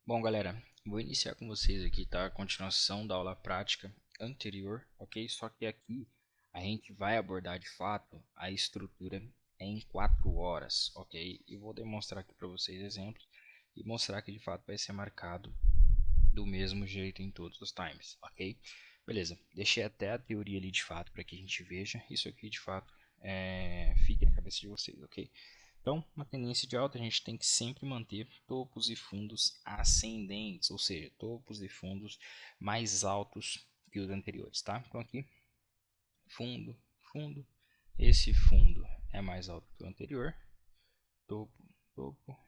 Bom, galera, vou iniciar com vocês aqui, tá? A continuação da aula prática anterior, ok? Só que aqui a gente vai abordar de fato a estrutura em 4 horas, ok? E vou demonstrar aqui para vocês exemplos e mostrar que de fato vai ser marcado do mesmo jeito em todos os times, ok? Beleza, deixei até a teoria ali de fato para que a gente veja isso aqui de fato fique na cabeça de vocês, ok? Então, uma tendência de alta a gente tem que sempre manter topos e fundos ascendentes, ou seja, topos e fundos mais altos que os anteriores, tá? Então aqui, fundo, fundo, esse fundo é mais alto que o anterior, topo, topo,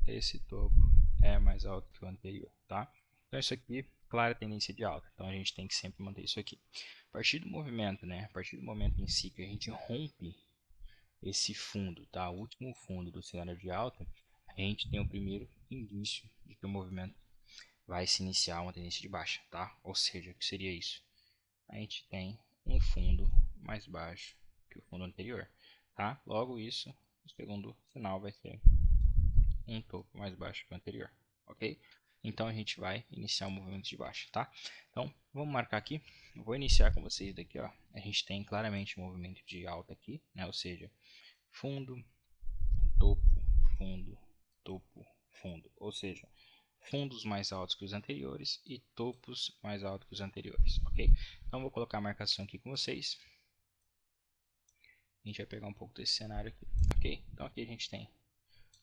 esse topo é mais alto que o anterior, tá? Então isso aqui, clara tendência de alta, então a gente tem que sempre manter isso aqui. A partir do movimento, né? A partir do momento em si que a gente rompe esse fundo, tá? O último fundo do cenário de alta, a gente tem o primeiro indício de que o movimento vai se iniciar uma tendência de baixa, tá? Ou seja, o que seria isso? A gente tem um fundo mais baixo que o fundo anterior, tá? Logo isso, o segundo sinal vai ser um topo mais baixo que o anterior, ok? Então a gente vai iniciar um movimento de baixa, tá? Então vamos marcar aqui. Eu vou iniciar com vocês daqui, ó. A gente tem claramente um movimento de alta aqui, né? Ou seja, fundo, topo, fundo, topo, fundo. Ou seja, fundos mais altos que os anteriores e topos mais altos que os anteriores, ok? Então vou colocar a marcação aqui com vocês. A gente vai pegar um pouco desse cenário aqui, ok? Então aqui a gente tem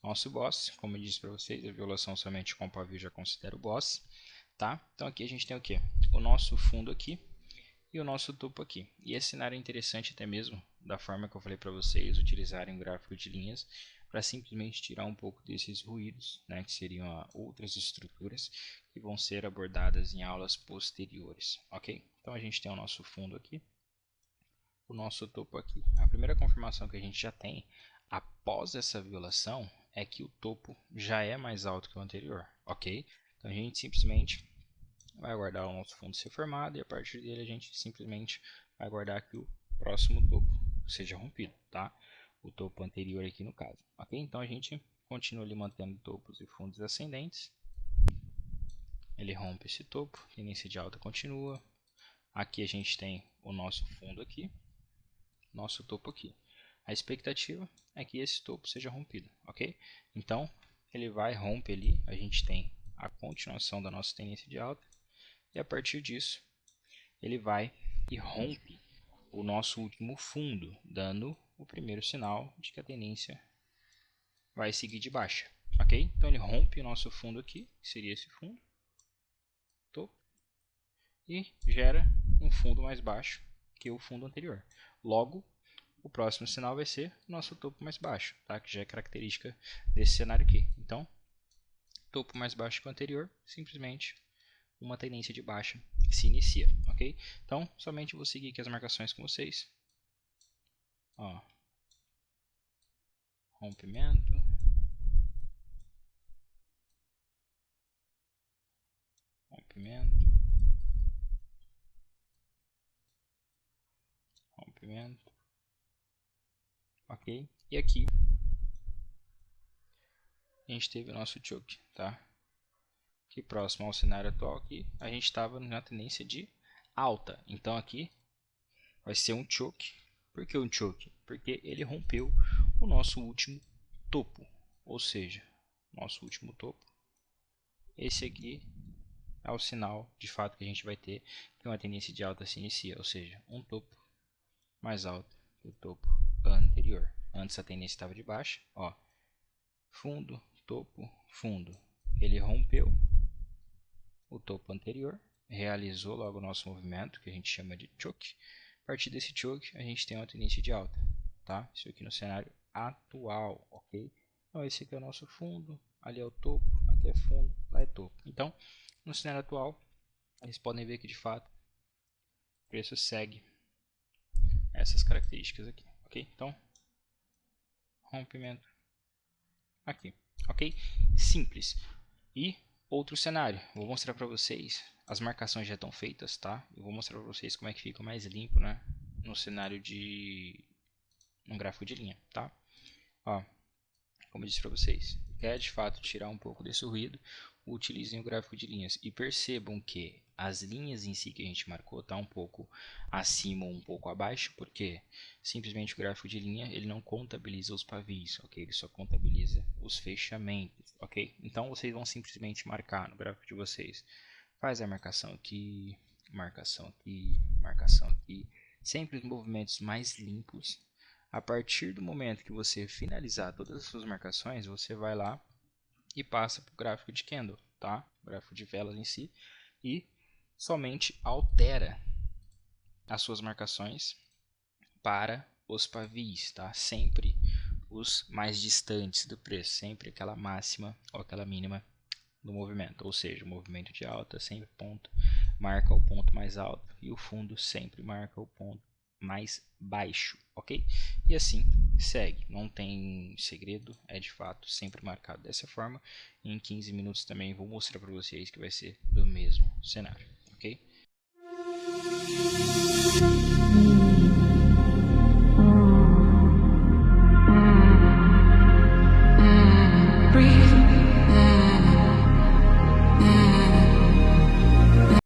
nosso boss, como eu disse para vocês, a violação somente com pavio já considera o boss, tá? Então aqui a gente tem o que? O nosso fundo aqui e o nosso topo aqui. E esse cenário é interessante até mesmo da forma que eu falei para vocês utilizarem o gráfico de linhas para simplesmente tirar um pouco desses ruídos, né, que seriam outras estruturas que vão ser abordadas em aulas posteriores, ok? Então a gente tem o nosso fundo aqui, o nosso topo aqui. A primeira confirmação que a gente já tem após essa violação é que o topo já é mais alto que o anterior, ok? Então a gente simplesmente vai aguardar o nosso fundo ser formado e a partir dele a gente simplesmente vai aguardar que o próximo topo seja rompido, tá? O topo anterior aqui no caso, ok? Então a gente continua ali mantendo topos e fundos ascendentes. Ele rompe esse topo, tendência de alta continua. Aqui a gente tem o nosso fundo aqui, nosso topo aqui. A expectativa é que esse topo seja rompido, ok? Então ele vai romper ali, a gente tem a continuação da nossa tendência de alta. E a partir disso, ele vai e rompe o nosso último fundo, dando o primeiro sinal de que a tendência vai seguir de baixa, ok? Então ele rompe o nosso fundo aqui, que seria esse fundo, topo, e gera um fundo mais baixo que o fundo anterior. Logo, o próximo sinal vai ser o nosso topo mais baixo, tá? Que já é característica desse cenário aqui. Então, topo mais baixo que o anterior, simplesmente uma tendência de baixa se inicia, ok? Então, somente vou seguir aqui as marcações com vocês. Ó, rompimento, rompimento, rompimento, ok? E aqui a gente teve o nosso choke, tá? Aqui próximo ao cenário atual aqui, a gente estava na tendência de alta. Então aqui vai ser um choke. Por que um choke? Porque ele rompeu o nosso último topo. Ou seja, nosso último topo. Esse aqui é o sinal de fato que a gente vai ter que uma tendência de alta se inicia. Ou seja, um topo mais alto que o topo anterior. Antes a tendência estava de baixa. Ó, fundo, topo, fundo. Ele rompeu o topo anterior, realizou logo o nosso movimento, que a gente chama de choke. A partir desse choke, a gente tem uma tendência de alta, tá? Isso aqui no cenário atual, ok? Então, esse aqui é o nosso fundo, ali é o topo, aqui é fundo, lá é topo. Então, no cenário atual, vocês podem ver que de fato o preço segue essas características aqui, ok? Então, rompimento aqui, ok? Simples. E outro cenário, vou mostrar para vocês, as marcações já estão feitas, tá? Eu vou mostrar para vocês como é que fica mais limpo, né? No cenário de um gráfico de linha, tá? Ó, como eu disse para vocês, quer de fato tirar um pouco desse ruído, utilizem o gráfico de linhas e percebam que as linhas em si que a gente marcou tá um pouco acima ou um pouco abaixo, porque simplesmente o gráfico de linha ele não contabiliza os pavios, ok? Ele só contabiliza os fechamentos, ok? Então vocês vão simplesmente marcar no gráfico de vocês, faz a marcação aqui, marcação aqui, marcação aqui, sempre os movimentos mais limpos. A partir do momento que você finalizar todas as suas marcações, você vai lá e passa para o gráfico de candle, tá? O gráfico de velas em si, e somente altera as suas marcações para os pavis, tá? Sempre os mais distantes do preço, sempre aquela máxima ou aquela mínima do movimento, ou seja, o movimento de alta sempre marca o ponto mais alto e o fundo sempre marca o ponto mais baixo, ok? E assim segue, não tem segredo, é de fato sempre marcado dessa forma. Em 15 minutos também vou mostrar para vocês que vai ser do mesmo cenário, ok?